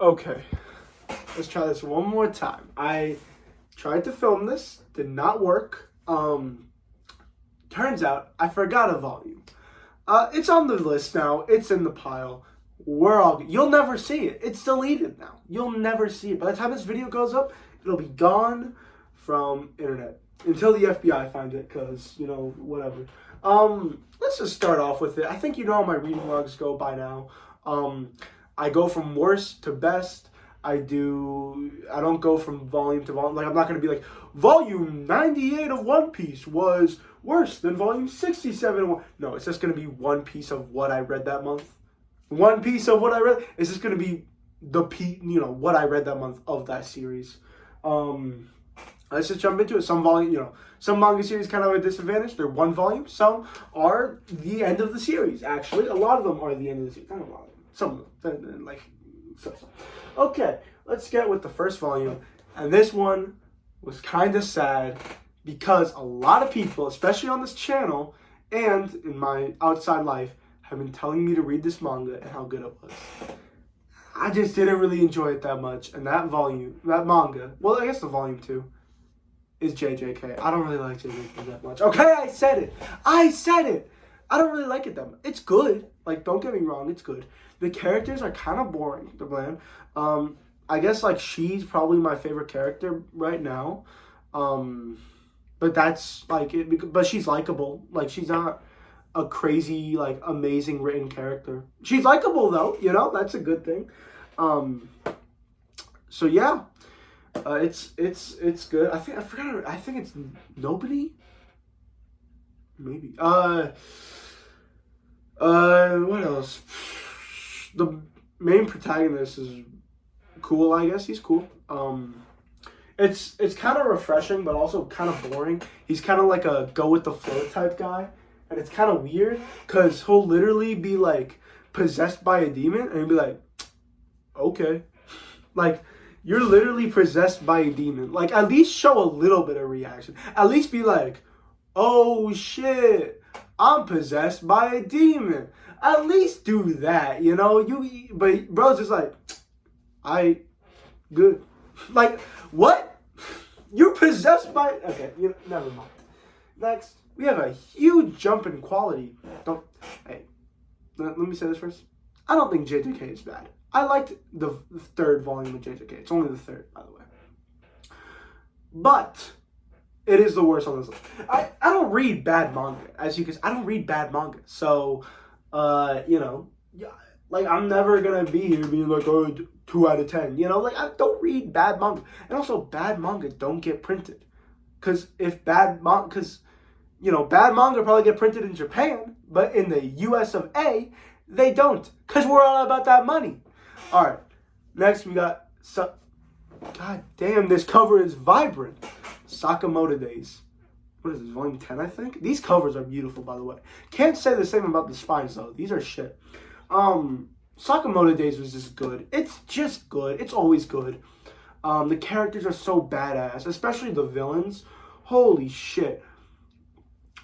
Okay, let's try this one more time. I tried to film this, did not work. Turns out I forgot a volume. It's on the list now. It's in the pile. You'll never see it. It's deleted now. You'll never see it. By the time this video goes up, it'll be gone from internet until the FBI finds it. Cause whatever. Let's just start off with it. I think you know how my reading logs go by now. I go from worst to best. I don't go from volume to volume. Like, I'm not going to be like, volume 98 of One Piece was worse than volume 67 of One. No, it's just going to be one piece of what I read that month. One piece of what I read. It's just going to be what I read that month of that series. Let's just jump into it. Some manga series kind of have a disadvantage. They're one volume. Some are the end of the series, actually. A lot of them are the end of the series. Not a lot of them. Some of them. So. Okay, let's get with the first volume. And this one was kind of sad because a lot of people, especially on this channel and in my outside life, have been telling me to read this manga and how good it was. I just didn't really enjoy it that much. And that manga, well, I guess the volume 2 is JJK. I don't really like JJK that much. Okay, I said it. I don't really like it that much. It's good. Like, don't get me wrong, it's good. The characters are kind of boring, the bland. I guess, she's probably my favorite character right now. But that's, but she's likable. She's not a crazy, amazing written character. She's likable, though, that's a good thing. So, yeah. It's good. I think it's Nobody? Maybe. What else? The main protagonist is cool, I guess. He's cool. It's kind of refreshing, but also kind of boring. He's kind of like a go with the flow type guy. And it's kind of weird, because he'll literally be, possessed by a demon, and he'll be like, okay. You're literally possessed by a demon. At least show a little bit of reaction. At least be like, oh, shit, I'm possessed by a demon. At least do that, But bro's just good. What? You're possessed by... Okay, never mind. Next, we have a huge jump in quality. Let me say this first. I don't think JJK is bad. I liked the third volume of JJK. It's only the third, by the way. But it is the worst on this list. I don't read bad manga, as you can see. I don't read bad manga. So, I'm never going to be here being like, oh, 2 out of 10. I don't read bad manga. And also, bad manga don't get printed. Because bad manga probably get printed in Japan, but in the US of A, they don't. Because we're all about that money. All right. Next, we got... God damn, this cover is vibrant. Sakamoto Days. What is this, volume 10, I think? These covers are beautiful, by the way. Can't say the same about the spines, though. These are shit. Sakamoto Days was just good. It's just good. It's always good. The characters are so badass, especially the villains. Holy shit.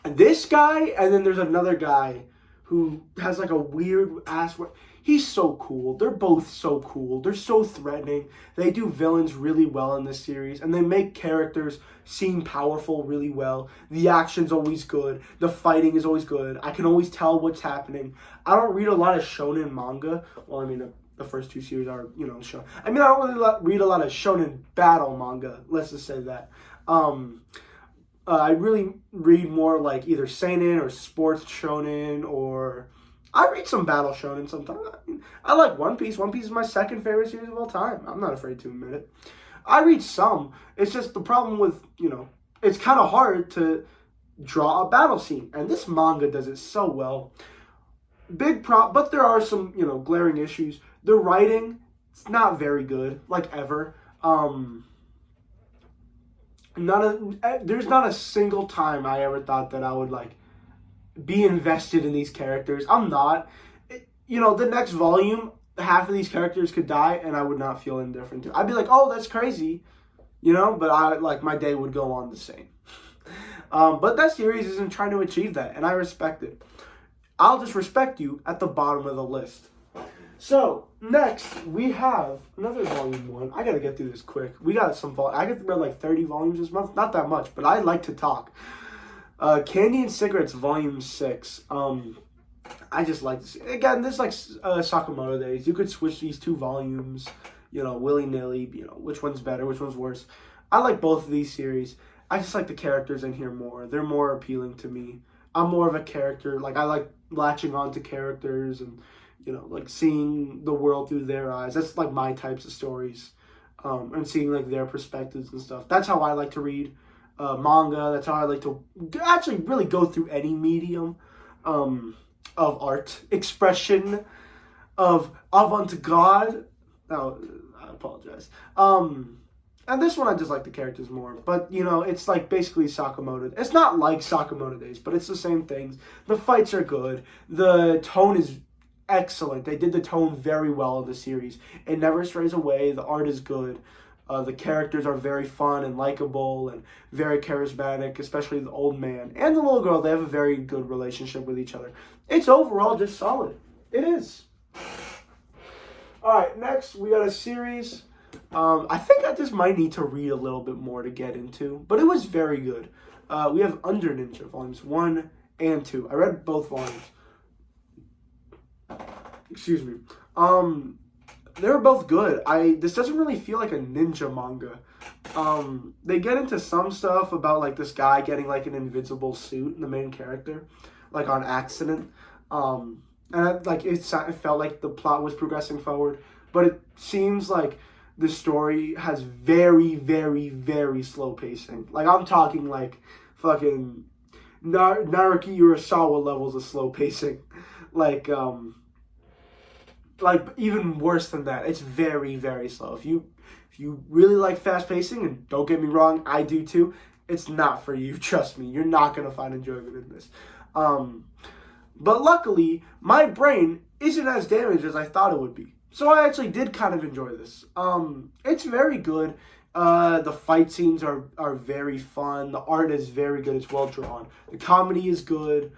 This guy, and then there's another guy who has a weird ass... He's so cool. They're both so cool. They're so threatening. They do villains really well in this series, and they make characters seem powerful really well. The action's always good. The fighting is always good. I can always tell what's happening. I don't read a lot of shonen manga. Well, the first 2 series are, shonen. I don't really read a lot of shonen battle manga. Let's just say that. I really read more either seinen or sports shonen, or... I read some battle shonen sometimes. I like One Piece. One Piece is my second favorite series of all time. I'm not afraid to admit it. I read some. It's just the problem with, it's kind of hard to draw a battle scene. And this manga does it so well. But there are some, glaring issues. The writing, it's not very good, ever. There's not a single time I ever thought that I would, be invested in these characters. I'm not. The next volume, half of these characters could die, and I would not feel indifferent to it. I'd be like, oh, that's crazy, but my day would go on the same. But that series isn't trying to achieve that, and I respect it. I'll just respect you at the bottom of the list. So, next, we have another volume 1. I gotta get through this quick. We got some I get read like 30 volumes this month. Not that much, but I like to talk. Candy and Cigarettes, volume 6. I just like this. Again, this is like Sakamoto Days. You could switch these 2 volumes, willy-nilly, which one's better, which one's worse. I like both of these series. I just like the characters in here more. They're more appealing to me. I'm more of a character. Like, I like latching on to characters and, like seeing the world through their eyes. That's like my types of stories. And seeing like their perspectives and stuff. That's how I like to read manga. That's how I like to actually really go through any medium of art, expression, of avant-garde. Oh, I apologize. And this one I just like the characters more. But, it's like basically Sakamoto. It's not like Sakamoto Days, but it's the same things. The fights are good. The tone is excellent. They did the tone very well in the series. It never strays away. The art is good. The characters are very fun and likable and very charismatic, especially the old man and the little girl. They have a very good relationship with each other. It's overall just solid. It is. All right, next we got a series. I think I just might need to read a little bit more to get into, but it was very good. We have Under Ninja, volumes 1 and 2. I read both volumes. Excuse me. They were both good. This doesn't really feel like a ninja manga. They get into some stuff about like this guy getting like an invisible suit, the main character, like on accident. And it felt like the plot was progressing forward, but it seems like the story has very, very, very slow pacing. Like, I'm talking like fucking Naruki Urasawa levels of slow pacing. Like even worse than that. It's very, very slow. If you really like fast pacing, and don't get me wrong, I do too, it's not for you. Trust me, you're not gonna find enjoyment in this. But luckily, my brain isn't as damaged as I thought it would be. So I actually did kind of enjoy this. It's very good. The fight scenes are very fun. The art is very good. It's well drawn. The comedy is good.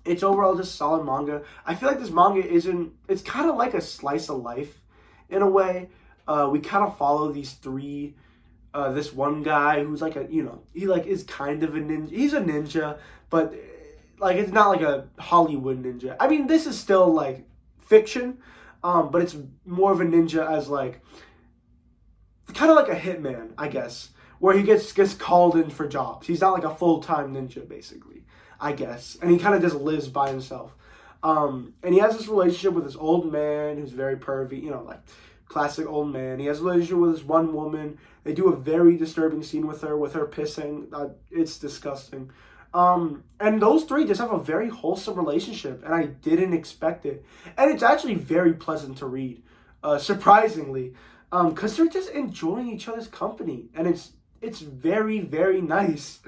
It's overall just solid manga. I feel like this manga it's kind of like a slice of life in a way. We kind of follow these 3, this one guy who's like he like is kind of a ninja. He's a ninja, but like it's not like a Hollywood ninja. I mean, this is still like fiction, but it's more of a ninja as like kind of like a hitman, I guess, where he gets called in for jobs. He's not like a full-time ninja, basically, I guess, and he kind of just lives by himself. And he has this relationship with this old man who's very pervy, like classic old man. He has a relationship with this one woman. They do a very disturbing scene with her pissing. It's disgusting. And those 3 just have a very wholesome relationship, and I didn't expect it. And it's actually very pleasant to read, surprisingly, because they're just enjoying each other's company, and it's very, very nice.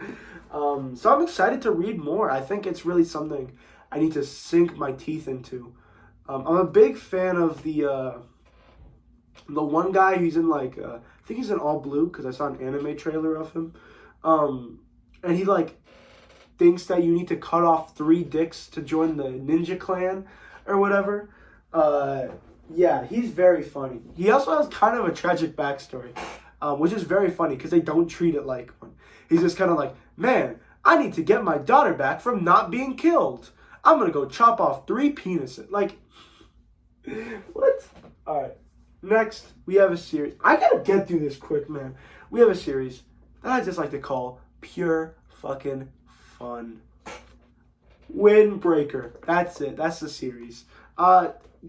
So I'm excited to read more. I think it's really something I need to sink my teeth into. I'm a big fan of the one guy who's in like, I think he's in all blue, because I saw an anime trailer of him. And he like thinks that you need to cut off 3 dicks to join the ninja clan or whatever. Yeah, he's very funny. He also has kind of a tragic backstory, which is very funny because they don't treat it like one. He's just kind of like, man, I need to get my daughter back from not being killed. I'm going to go chop off 3 penises. Like, what? All right. Next, we have a series. I got to get through this quick, man. We have a series that I just like to call Pure Fucking Fun. Windbreaker. That's it. That's the series.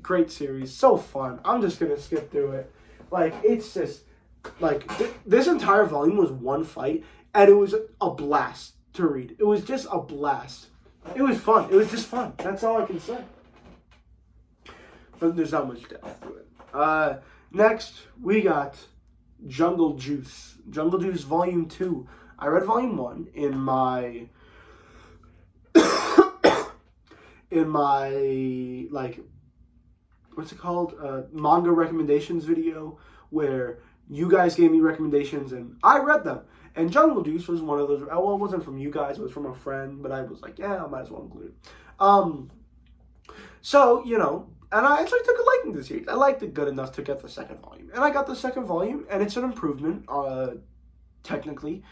Great series. So fun. I'm just going to skip through it. Like, it's just, like, this entire volume was one fight, and it was a blast to read. It was just a blast. It was fun. It was just fun. That's all I can say. But there's not much depth to it. Next, we got Jungle Juice. Jungle Juice Volume 2. I read Volume 1 in my like, what's it called? Manga recommendations video, where you guys gave me recommendations and I read them. And Jungle Juice was one of those. Well, it wasn't from you guys, it was from a friend, but I was like, yeah, I might as well include it. So, and I actually took a liking to the series. I liked it good enough to get the second volume. And I got the second volume, and it's an improvement, technically.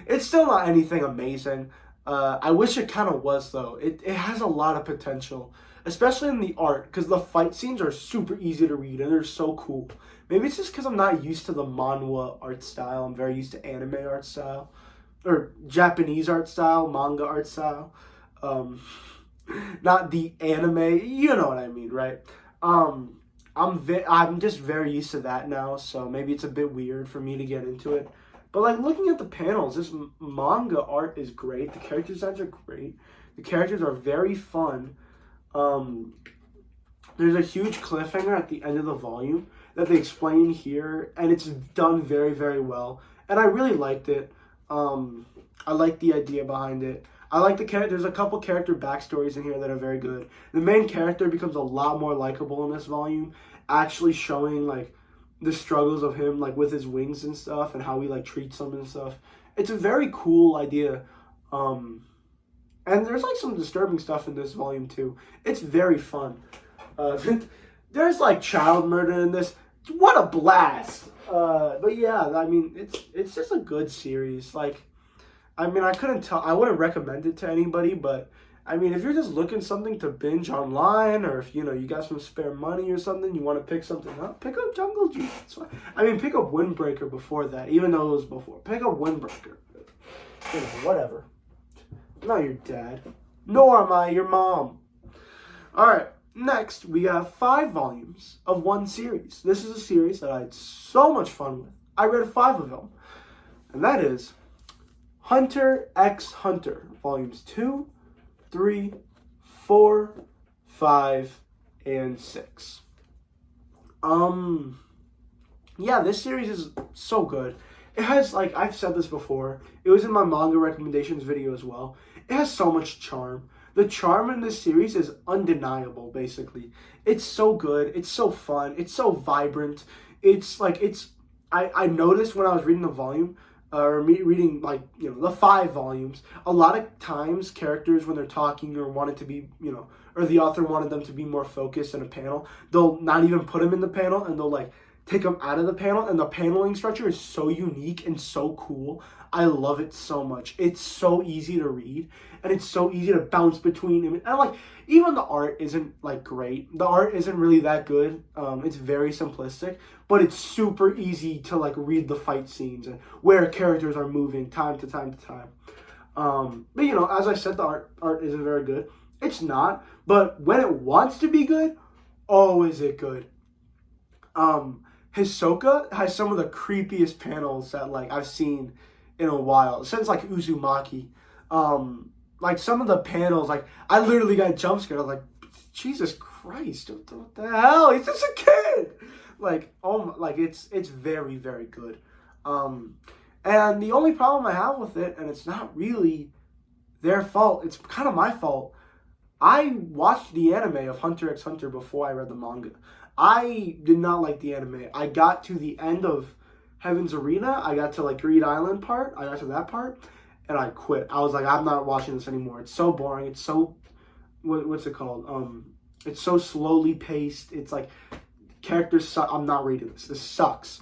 It's still not anything amazing. I wish it kind of was, though. It has a lot of potential, especially in the art, because the fight scenes are super easy to read, and they're so cool. Maybe it's just because I'm not used to the manhwa art style. I'm very used to anime art style, or Japanese art style, manga art style. Not the anime, you know what I mean, right? I'm just very used to that now, so maybe it's a bit weird for me to get into it. But like looking at the panels, this manga art is great. The character designs are great. The characters are very fun. There's a huge cliffhanger at the end of the volume that they explain here, and it's done very, very well. And I really liked it. I like the idea behind it. I like the character. There's a couple character backstories in here that are very good. The main character becomes a lot more likable in this volume, actually showing like the struggles of him like with his wings and stuff, and how he like treats them and stuff. It's a very cool idea. And there's like some disturbing stuff in this volume too. It's very fun. There's like child murder in this. What a blast! But yeah, I mean, it's just a good series. Like, I mean, I wouldn't recommend it to anybody, but I mean, if you're just looking something to binge online, or if you got some spare money or something, you want to pick something up, pick up Jungle Juice. It's fine. I mean, pick up Windbreaker before that, even though it was before. Pick up Windbreaker. Whatever. I'm not your dad. Nor am I your mom. Alright, next we have 5 volumes of one series. This is a series that I had so much fun with. I read 5 of them. And that is Hunter x Hunter, volumes 2, 3, 4, 5, and 6. Yeah, this series is so good. It has, like, I've said this before. It was in my manga recommendations video as well. It has so much charm. The charm in this series is undeniable, basically. It's so good. It's so fun. It's so vibrant. It's, like, I noticed when I was reading the volume, or reading, like, the 5 volumes, a lot of times characters, when they're talking or wanted to be, or the author wanted them to be more focused in a panel, they'll not even put them in the panel, and they'll, like, take them out of the panel, and the paneling structure is so unique and so cool. I love it so much. It's so easy to read, and it's so easy to bounce between them. And, like, even the art isn't, like, great. The art isn't really that good. It's very simplistic, but it's super easy to, like, read the fight scenes and where characters are moving time to time to time. But, as I said, the art isn't very good. It's not, but when it wants to be good, oh, is it good. Hisoka has some of the creepiest panels that, like, I've seen in a while, since, like, Uzumaki. Like, some of the panels, like, I literally got jump scared. I was like, Jesus Christ, what the hell? He's just a kid! Like, it's very, very good. And the only problem I have with it, and it's not really their fault, it's kind of my fault. I watched the anime of Hunter x Hunter before I read the manga. I did not like the anime. I got to the end of Heaven's Arena. I got to, like, Greed Island part. I got to that part, and I quit. I was like, I'm not watching this anymore. It's so boring. It's so, what's it called? It's so slowly paced. It's like, characters suck. I'm not reading this. This sucks.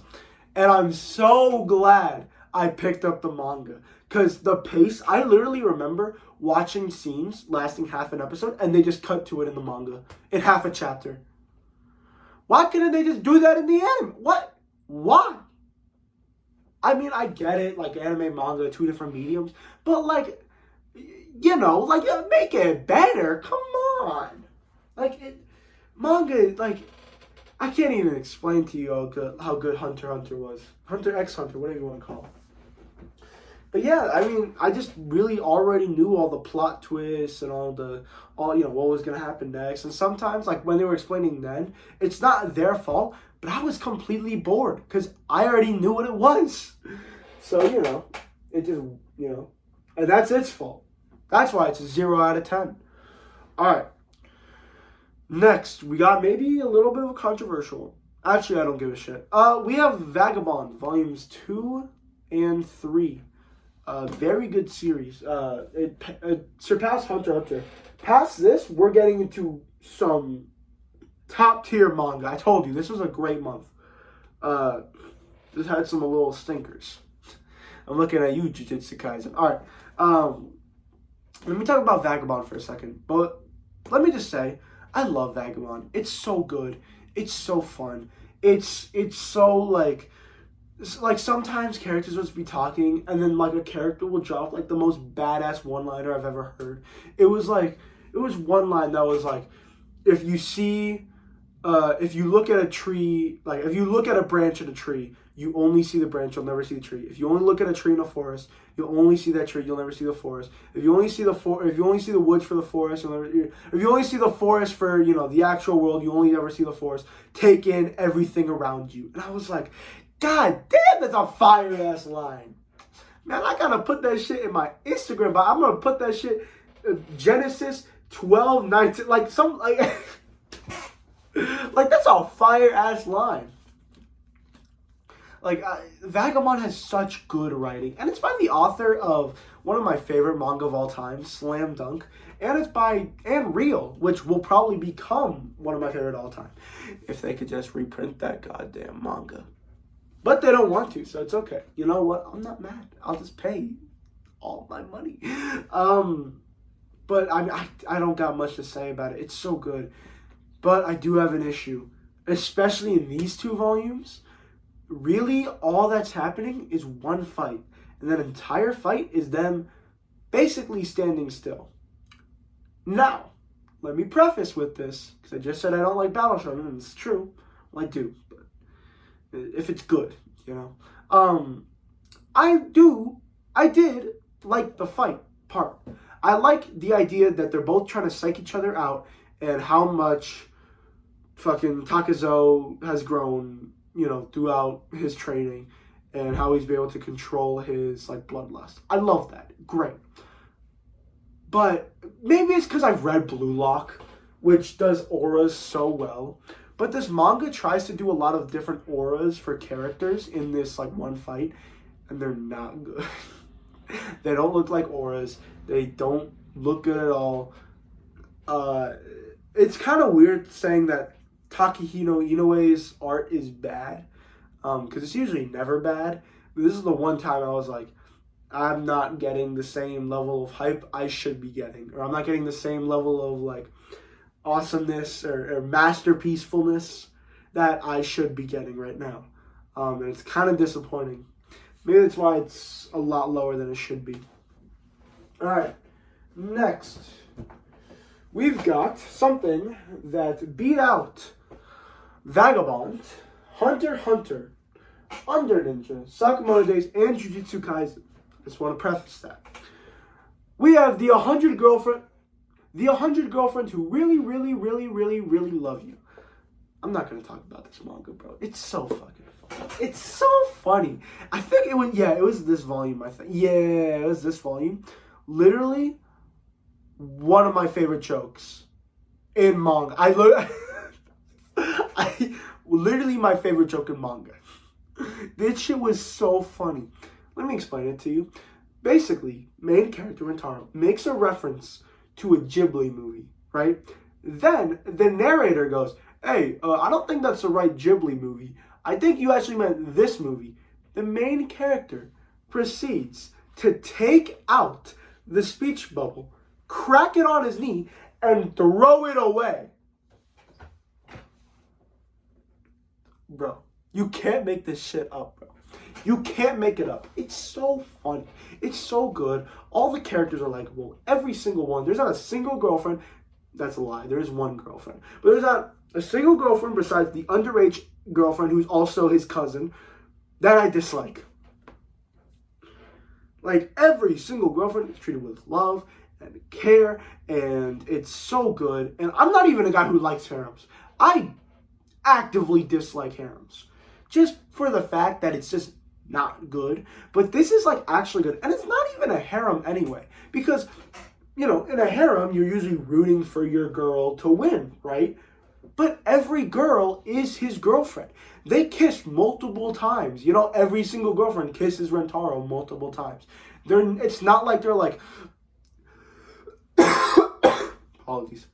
And I'm so glad I picked up the manga. Because the pace, I literally remember watching scenes lasting half an episode, and they just cut to it in the manga. In half a chapter. Why couldn't they just do that in the anime? What? Why? I mean, I get it, like, anime, manga, 2 different mediums, but, like, make it better. Come on. Like, manga, like, I can't even explain to you how good Hunter x Hunter was. Hunter x Hunter, whatever you want to call it. But yeah, I mean, I just really already knew all the plot twists and all what was going to happen next. And sometimes, like, when they were explaining then, it's not their fault, but I was completely bored because I already knew what it was. So, it just, and that's its fault. That's why it's a 0 out of 10. All right. Next, we got maybe a little bit of a controversial. Actually, I don't give a shit. We have Vagabond, volumes 2 and 3. Very good series. It surpassed Hunter x Hunter. Past this, we're getting into some top tier manga. I told you, this was a great month. This had some little stinkers. I'm looking at you, Jujutsu Kaisen. Alright, let me talk about Vagabond for a second. But let me just say, I love Vagabond. It's so good. It's so fun. It's so like sometimes characters will just be talking and then like a character will drop like the most badass one-liner I've ever heard. It was one line that was like, if you look at a tree, like if you look at a branch in a tree, you only see the branch, you'll never see the tree. If you only look at a tree in a forest, you'll only see that tree, you'll never see the forest. If you only see the woods for the forest, if you only see the forest for, the actual world, you only ever see the forest. Take in everything around you. And I was like, God damn, that's a fire ass line. Man, I gotta put that shit in my Instagram, but I'm gonna put that shit Genesis 12:19, like some like like that's a fire ass line. Like Vagabond has such good writing, and it's by the author of one of my favorite manga of all time, Slam Dunk, and it's by Real, which will probably become one of my favorite all time if they could just reprint that goddamn manga. But they don't want to, so it's okay. You know what? I'm not mad. I'll just pay all my money. But I don't got much to say about it. It's so good. But I do have an issue, especially in these 2 volumes. Really, all that's happening is one fight. And that entire fight is them basically standing still. Now, let me preface with this, because I just said I don't like Battle Shonen, and it's true. Well, I do, but if it's good, I did like the fight part. I like the idea that they're both trying to psych each other out and how much fucking Takazo has grown, throughout his training and how he's been able to control his, bloodlust. I love that. Great. But maybe it's because I've read Blue Lock, which does auras so well. But this manga tries to do a lot of different auras for characters in this, one fight, and they're not good. They don't look like auras. They don't look good at all. It's kind of weird saying that Takehiko Inoue's art is bad, because it's usually never bad. But this is the one time I was like, I'm not getting the same level of hype I should be getting, or I'm not getting the same level of awesomeness or masterpiecefulness that I should be getting right now. And it's kind of disappointing. Maybe that's why it's a lot lower than it should be. Alright, next. We've got something that beat out Vagabond, Hunter x Hunter, Under Ninja, Sakamoto Days, and Jujutsu Kaisen. I just want to preface that. We have the 100 girlfriend who really, really, really, really, really love you. I'm not going to talk about this manga, bro. It's so fucking funny. It's so funny. I think it was this volume, I think. Yeah, it was this volume. Literally, one of my favorite jokes in manga. Literally my favorite joke in manga. This shit was so funny. Let me explain it to you. Basically, main character Rentaro makes a reference to a Ghibli movie, right? Then the narrator goes, hey, I don't think that's the right Ghibli movie. I think you actually meant this movie. The main character proceeds to take out the speech bubble, crack it on his knee, and throw it away. Bro, you can't make this shit up, bro. You can't make it up. It's so funny. It's so good. All the characters are likable. Every single one. There's not a single girlfriend. That's a lie. There's one girlfriend. But there's not a single girlfriend besides the underage girlfriend who's also his cousin that I dislike. Every single girlfriend is treated with love and care, and it's so good. And I'm not even a guy who likes harems. I actively dislike harems. Just for the fact that it's just not good. But this is actually good. And it's not even a harem anyway. Because, in a harem, you're usually rooting for your girl to win, right? But every girl is his girlfriend. They kiss multiple times. Every single girlfriend kisses Rentaro multiple times. It's not like they're apologies.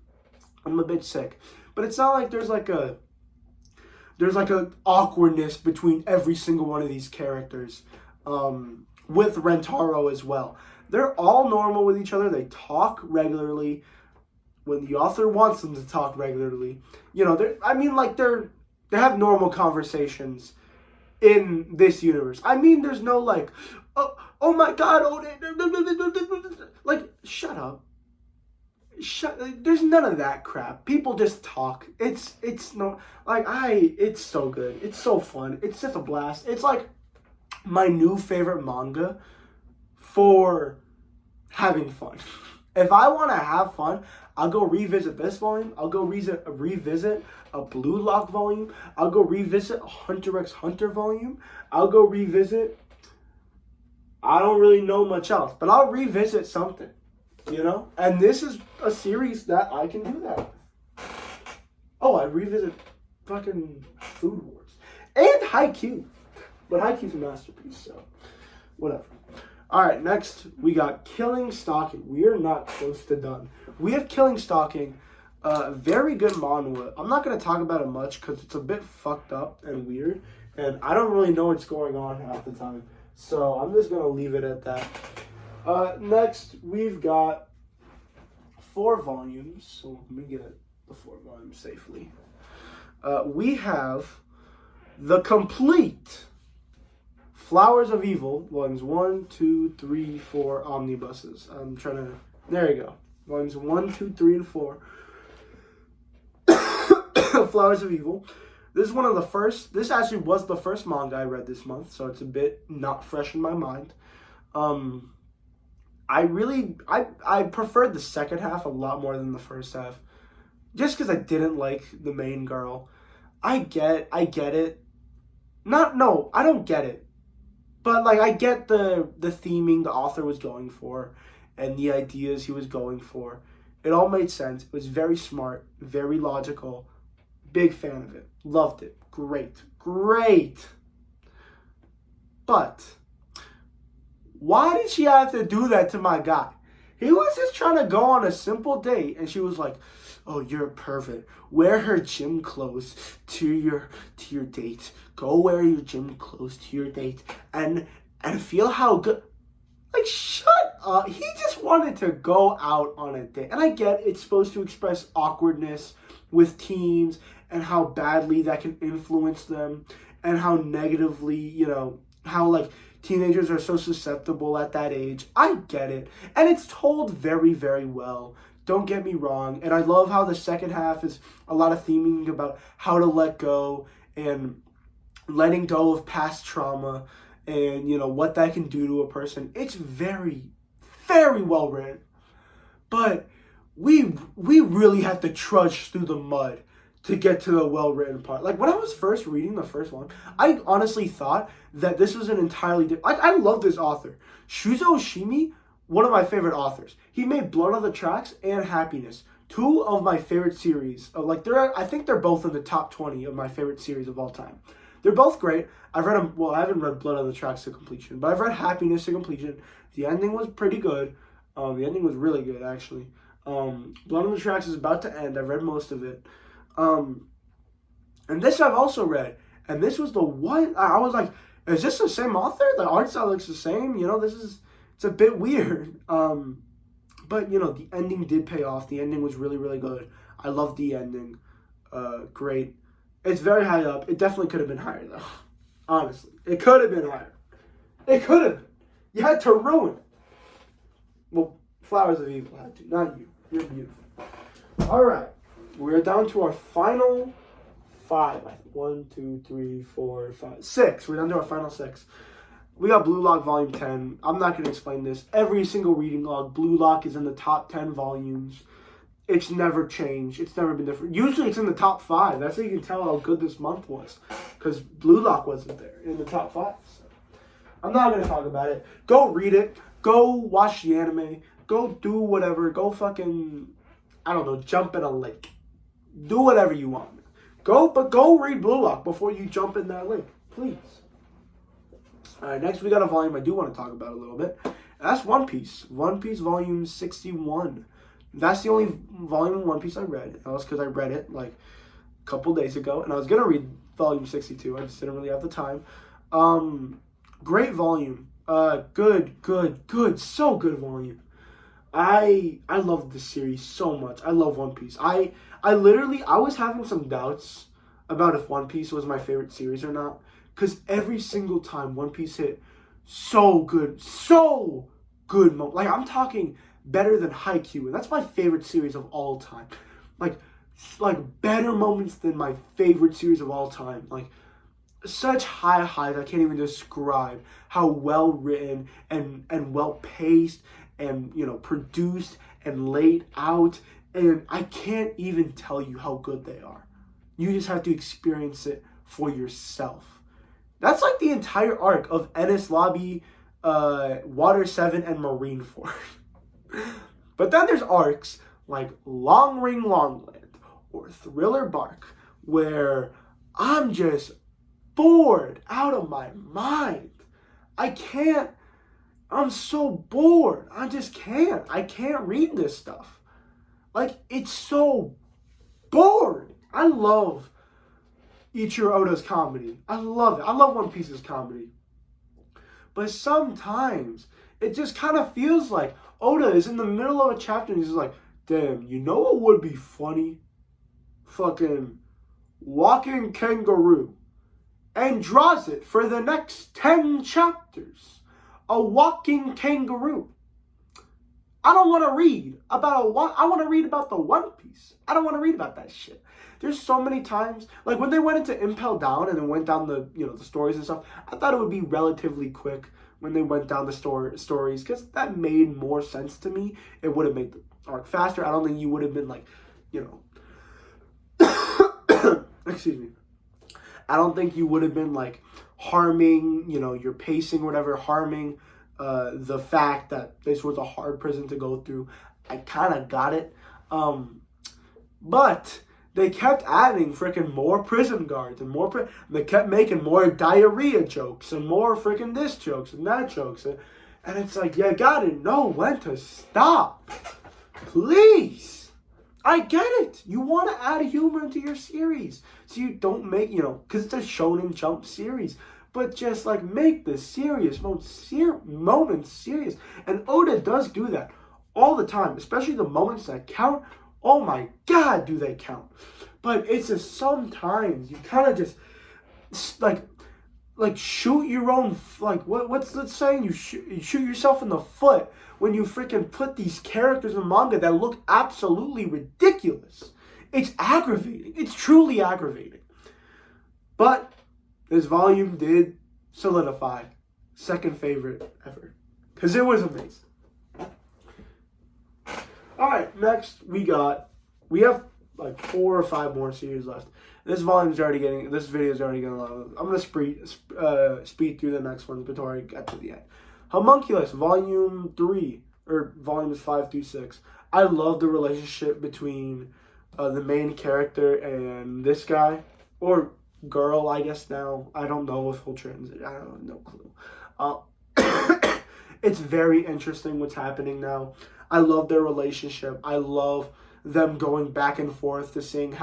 I'm a bit sick. But it's not like there's like a awkwardness between every single one of these characters. With Rentaro as well. They're all normal with each other. They talk regularly when the author wants them to talk regularly. You know, they have normal conversations in this universe. I mean, there's no like, oh my god, like, shut up. There's none of that crap. People just talk. It's so good. It's so fun. It's just a blast. It's like my new favorite manga for having fun. If I want to have fun, I'll go revisit this volume. I'll go revisit a Blue Lock volume. I'll go revisit a Hunter x Hunter volume. I'll go revisit, I don't really know much else, but I'll revisit something, you know? And this is a series that I can do that with. Oh, I revisit fucking Food Wars. And Haikyuu. But Haikyuu's a masterpiece, so whatever. Alright, next we got Killing Stalking. We are not close to done. We have Killing Stalking, very good manhwa. I'm not going to talk about it much because it's a bit fucked up and weird, and I don't really know what's going on half the time. So I'm just going to leave it at that. Next, we've got 4 volumes. So let me get the 4 volumes safely. We have the complete Flowers of Evil, volumes 1, 2, 3, 4 omnibuses. I'm trying to, there you go. Volumes 1, 2, 3, and 4. Flowers of Evil. This is one of the first, this actually was the first manga I read this month, so it's a bit not fresh in my mind. I preferred the second half a lot more than the first half. Just because I didn't like the main girl. I get it. I don't get it. But, like, I get the theming the author was going for and the ideas he was going for. It all made sense. It was very smart, very logical. Big fan of it. Loved it. Great. But why did she have to do that to my guy? He was just trying to go on a simple date, and she was like, oh, you're a pervert. Wear her gym clothes to your date. Go wear your gym clothes to your date and feel how good. Like, shut up. He just wanted to go out on a date. And I get it's supposed to express awkwardness with teens and how badly that can influence them and how negatively, you know, how, like, teenagers are so susceptible at that age. I get it. And it's told very, very well. Don't get me wrong. And I love how the second half is a lot of theming about how to let go and letting go of past trauma and, you know, what that can do to a person. It's very, very well written. But we really have to trudge through the mud to get to the well-written part. Like, when I was first reading the first one, I honestly thought that this was an entirely different... Like, I love this author. Shuzo Oshimi, one of my favorite authors. He made Blood on the Tracks and Happiness, 2 of my favorite series. I think they're both in the top 20 of my favorite series of all time. They're both great. I've read them. Well, I haven't read Blood on the Tracks to completion, but I've read Happiness to completion. The ending was pretty good. The ending was really good, actually. Blood on the Tracks is about to end. I've read most of it. And this I've also read. And this was the one, I was like, is this the same author? The art style looks the same. You know, it's a bit weird. But, you know, the ending did pay off. The ending was really, really good. I loved the ending. Great. It's very high up. It definitely could have been higher, though. Honestly. It could have been higher. It could have been. You had to ruin it. Well, Flowers of Evil had to. Not you. You're beautiful. All right. We're down to our final 5. 1, 2, 3, 4, 5, 6. We're down to our final 6. We got Blue Lock Volume 10. I'm not going to explain this. Every single reading log, Blue Lock is in the top 10 volumes. It's never changed. It's never been different. Usually it's in the top 5. That's how you can tell how good this month was. Because Blue Lock wasn't there in the top 5. So I'm not going to talk about it. Go read it. Go watch the anime. Go do whatever. Go fucking, I don't know, jump in a lake. Do whatever you want. Go read Blue Lock before you jump in that lake. Please. Alright, next we got a volume I do want to talk about a little bit. That's One Piece. One Piece Volume 61. That's the only volume of One Piece I read. That was because I read it like a couple days ago, and I was gonna read volume 62. I just didn't really have the time. Great volume. Good. So good volume. I love this series so much. I love One Piece. I was having some doubts about if One Piece was my favorite series or not, because every single time One Piece hit so good. Like, I'm talking better than Haikyuu, and that's my favorite series of all time. Like better moments than my favorite series of all time. Like, such high highs I can't even describe how well written and well paced and, you know, produced and laid out, and I can't even tell you how good they are. You just have to experience it for yourself. That's like the entire arc of Enies Lobby, Water 7, and Marineford. But then there's arcs like Long Ring Longland or Thriller Bark, where I'm just bored out of my mind. I'm so bored. I just can't. I can't read this stuff. Like, it's so boring. I love Ichiro Oda's comedy. I love it. I love One Piece's comedy. But sometimes it just kind of feels like Oda is in the middle of a chapter and he's just like, damn, you know what would be funny? Fucking walking kangaroo. And draws it for the next 10 chapters. A walking kangaroo. I don't want to read about I want to read about the One Piece. I don't want to read about that shit. There's so many times, like when they went into Impel Down and then went down the, you know, the stories and stuff, I thought it would be relatively quick when they went down the stories, because that made more sense to me. It would have made the arc faster. I don't think you would have been like, you know, excuse me. I don't think you would have been like harming, you know, your pacing or whatever, harming the fact that this was a hard prison to go through. I kind of got it. But they kept adding freaking more prison guards and more. They kept making more diarrhea jokes and more freaking this jokes and that jokes. And it's like, you gotta know when to stop. Please. I get it. You want to add humor into your series. So you don't make, you know, because it's a Shonen Jump series. But just like make the serious moments serious. And Oda does do that all the time. Especially the moments that count. Oh my God, do they count. But it's just sometimes you kind of just like shoot your own, like what's that saying? You shoot yourself in the foot when you freaking put these characters in manga that look absolutely ridiculous. It's aggravating. It's truly aggravating. But this volume did solidify second favorite ever, because it was amazing. Alright, next we have like 4 or 5 more series left. This video is already getting long. I'm going to speed through the next ones before I get to the end. Homunculus, volume 3, or volumes 5 through 6. I love the relationship between the main character and this guy, or girl, I guess now. I don't know if he'll transit. I don't have no clue. It's very interesting what's happening now. I love their relationship. I love them going back and forth to seeing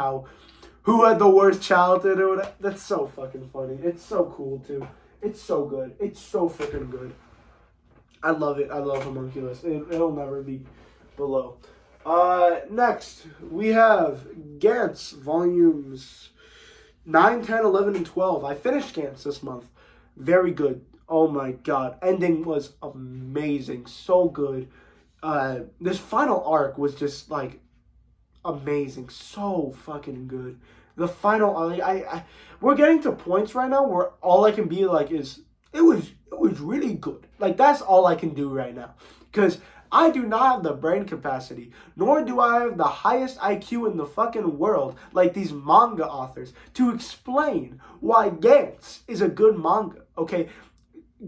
who had the worst childhood or whatever. That's so fucking funny. It's so cool too. It's so good. It's so freaking good. I love it. I love Homunculus. It'll never be below. Next, we have Gantz volumes 9, 10, 11, and 12. I finished Gantz this month. Very good. Oh my God. Ending was amazing. So good. This final arc was just like amazing. So fucking good. The final, we're getting to points right now where all I can be like is, it was really good. Like, that's all I can do right now. Because I do not have the brain capacity, nor do I have the highest IQ in the fucking world, like these manga authors, to explain why Gantz is a good manga, okay?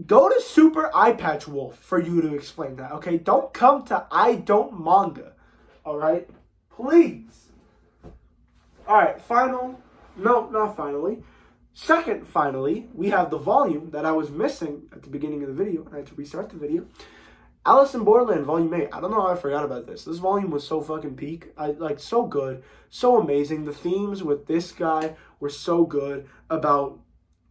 Go to Super Eye Patch Wolf for you to explain that, okay? Don't come to I Don't Manga, alright? Please. Alright, second, finally, we have the volume that I was missing at the beginning of the video, and I had to restart the video. Alice in Borderland Volume 8. I don't know how I forgot about this. This volume was so fucking peak. So good. So amazing. The themes with this guy were so good about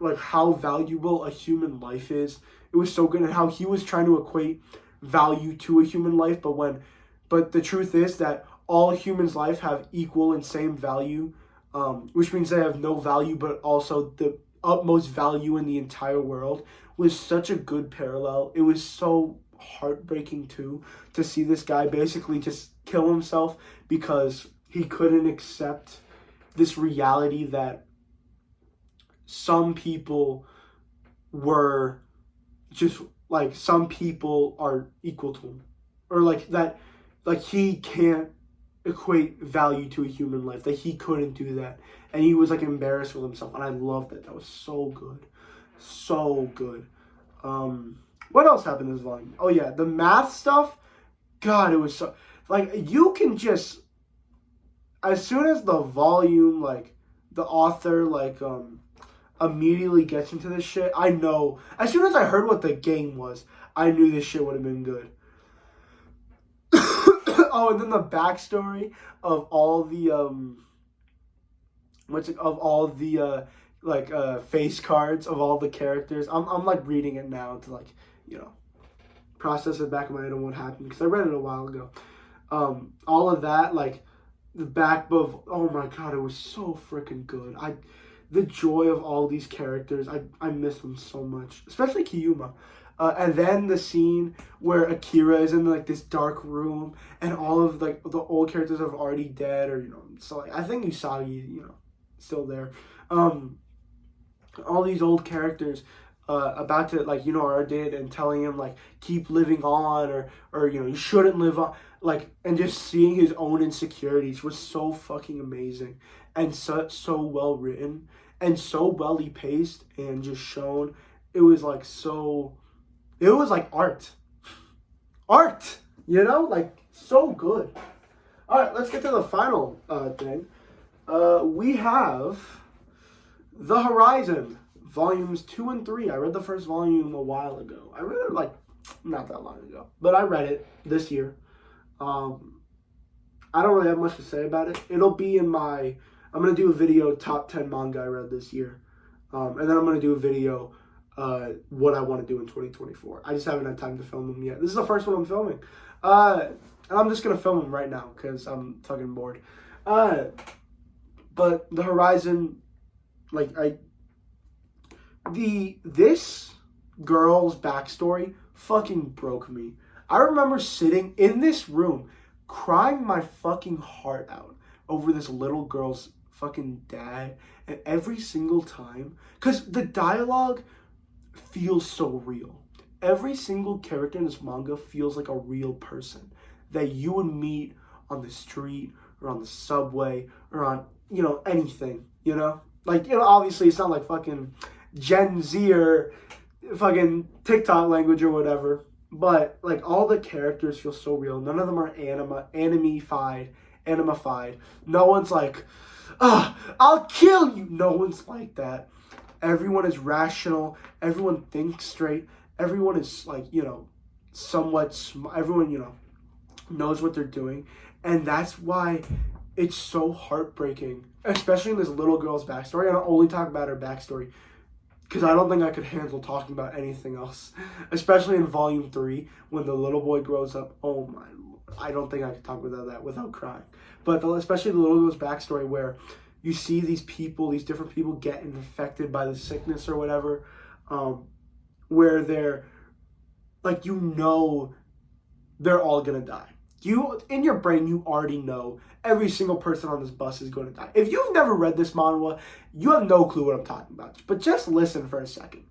like how valuable a human life is. It was so good, and how he was trying to equate value to a human life, but the truth is that all humans' life have equal and same value, which means they have no value, but also the utmost value in the entire world. Was such a good parallel. It was so heartbreaking too to see this guy basically just kill himself because he couldn't accept this reality that some people were just like, some people are equal to him, or like that, like he can't equate value to a human life, that he couldn't do that, and he was like embarrassed with himself, and I loved it. That was so good. So good. What else happened in this volume? Oh yeah, the math stuff. God, it was so, like, you can just, as soon as the volume, like, the author, like, immediately gets into this shit, I know, as soon as I heard what the game was, I knew this shit would have been good. Oh, and then the backstory of all the, face cards of all the characters. I'm like reading it now to like, process it back in my head on what happened, because I read it a while ago. All of that, like the back of, oh my god, it was so freaking good. The joy of all these characters, I miss them so much, especially Kiyuma. And then the scene where Akira is in like this dark room, and all of like the old characters are already dead, or so like I think Usagi, still there. All these old characters about to, like, are dead, and telling him like keep living on, or you shouldn't live on, like, and just seeing his own insecurities was so fucking amazing, and so well written, and so well paced, and just shown. It was like art, like so good. All right, let's get to the final thing. We have The Horizon, volumes 2 and 3. I read the first volume a while ago. I read it like not that long ago, but I read it this year. I don't really have much to say about it. It'll be in my, I'm going to do a video top 10 manga I read this year. And then I'm going to do a video what I want to do in 2024. I just haven't had time to film them yet. This is the first one I'm filming. And I'm just going to film them right now because I'm fucking bored. But The Horizon, like, this girl's backstory fucking broke me. I remember sitting in this room crying my fucking heart out over this little girl's fucking dad, and every single time, because the dialogue feels so real. Every single character in this manga feels like a real person that you would meet on the street or on the subway or on, anything, like, obviously it's not like fucking Gen Z or fucking TikTok language or whatever, but like all the characters feel so real. None of them are animified. No one's like, I'll kill you. No one's like that. Everyone is rational. Everyone thinks straight. Everyone is like, somewhat, everyone, knows what they're doing. And that's why it's so heartbreaking, especially in this little girl's backstory. And I'll only talk about her backstory because I don't think I could handle talking about anything else, especially in volume 3 when the little boy grows up. Oh my Lord. I don't think I could talk about that without crying. But especially the little girl's backstory, where you see these different people get infected by the sickness or whatever, where they're like, they're all gonna die. You, in your brain, you already know every single person on this bus is going to die. If you've never read this manhwa, you have no clue what I'm talking about. But just listen for a second.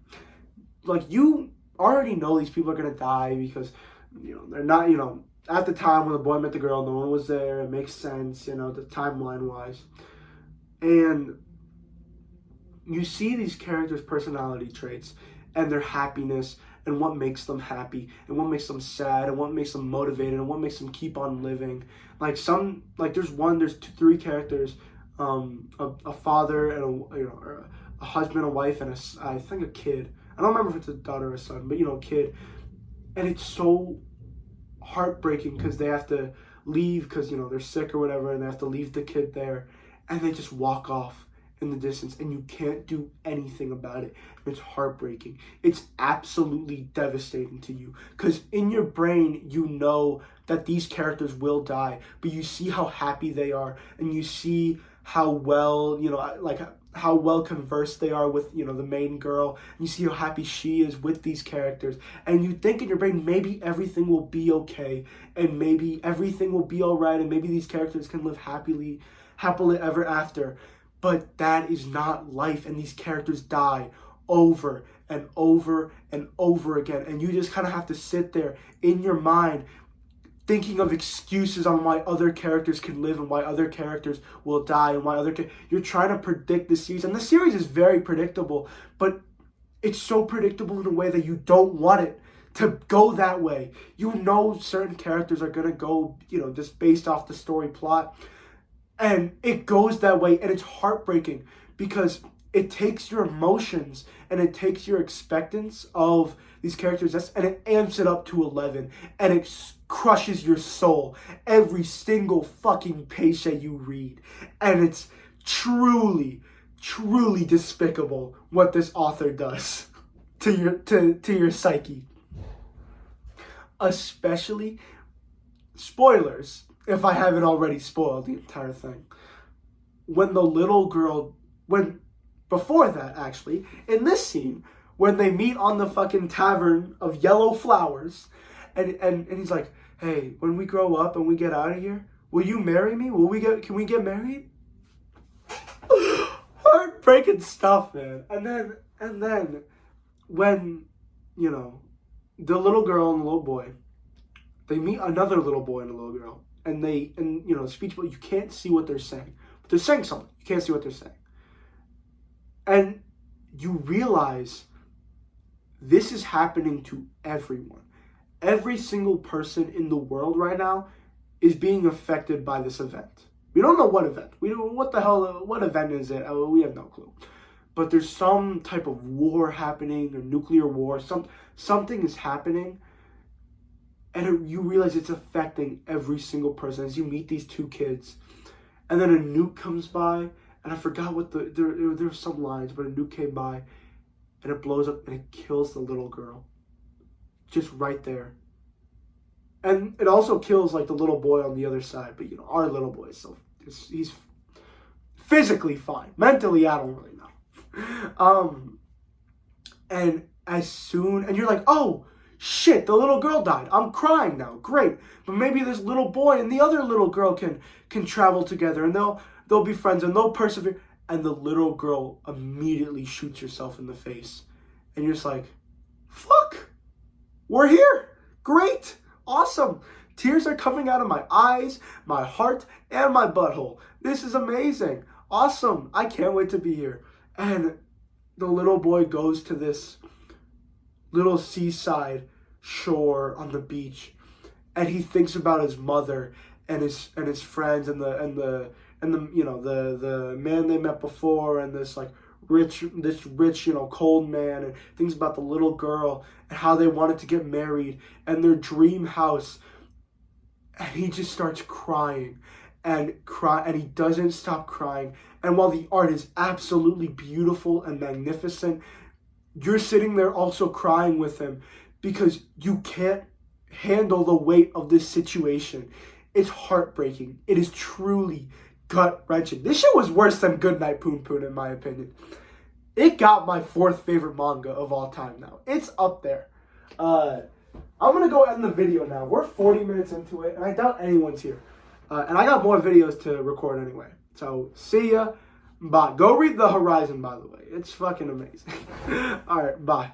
Like, you already know these people are going to die because, they're not, at the time when the boy met the girl, no one was there. It makes sense, the timeline-wise. And you see these characters' personality traits and their happiness, and what makes them happy, and what makes them sad, and what makes them motivated, and what makes them keep on living. Like there's 3 characters, a father and a husband, a wife, and I think a kid. I don't remember if it's a daughter or a son, but a kid. And it's so heartbreaking because they have to leave because, you know, they're sick or whatever, and they have to leave the kid there, and they just walk off in the distance, and you can't do anything about it. And it's heartbreaking. It's absolutely devastating to you because in your brain, you know that these characters will die, but you see how happy they are, and you see how well, you know, like how well conversed they are with, you know, the main girl. And you see how happy she is with these characters, and you think in your brain maybe everything will be okay, and maybe everything will be all right, and maybe these characters can live happily ever after. But that is not life, and these characters die over and over and over again, and you just kind of have to sit there in your mind thinking of excuses on why other characters can live and why other characters will die and why you're trying to predict the series. And the series is very predictable, but it's so predictable in a way that you don't want it to go that way. You know certain characters are going to go, you know, just based off the story plot. And it goes that way, and it's heartbreaking because it takes your emotions and it takes your expectance of these characters and it amps it up to 11, and it crushes your soul every single fucking page that you read. And it's truly, truly despicable what this author does to your psyche. Especially, spoilers, if I haven't already spoiled the entire thing. Before that, actually, in this scene, when they meet on the fucking tavern of yellow flowers, and he's like, hey, when we grow up and we get out of here, will you marry me? Can we get married? Heartbreaking stuff, man. And then when, you know, the little girl and the little boy, they meet another little boy and a little girl, and you know, speech, but you can't see what they're saying. But they're saying something. You can't see what they're saying. And you realize this is happening to everyone. Every single person in the world right now is being affected by this event. We don't know what event. What event is it? We have no clue. But there's some type of war happening, or nuclear war. Something is happening. And you realize it's affecting every single person as you meet these two kids. And then a nuke comes by, and I forgot what there were some lines, but a nuke came by, and it blows up, and it kills the little girl. Just right there. And it also kills, like, the little boy on the other side. But, you know, our little boy, so he's physically fine. Mentally, I don't really know. And you're like, oh, shit, the little girl died. I'm crying now. Great. But maybe this little boy and the other little girl can travel together, and they'll be friends, and they'll persevere. And the little girl immediately shoots herself in the face. And you're just like, fuck. We're here. Great. Awesome. Tears are coming out of my eyes, my heart, and my butthole. This is amazing. Awesome. I can't wait to be here. And the little boy goes to this little seaside shore on the beach, and he thinks about his mother and his friends and the you know, the man they met before, and this rich, you know, cold man, and thinks about the little girl and how they wanted to get married and their dream house. And he just starts crying and he doesn't stop crying. And while the art is absolutely beautiful and magnificent, you're sitting there also crying with him because you can't handle the weight of this situation. It's heartbreaking. It is truly gut-wrenching. This shit was worse than Goodnight Poon Poon, in my opinion. It got my 4th favorite manga of all time now. It's up there. I'm going to go end the video now. We're 40 minutes into it, and I doubt anyone's here. And I got more videos to record anyway. So, see ya. Bye. Go read The Horizon, by the way. It's fucking amazing. Alright, bye.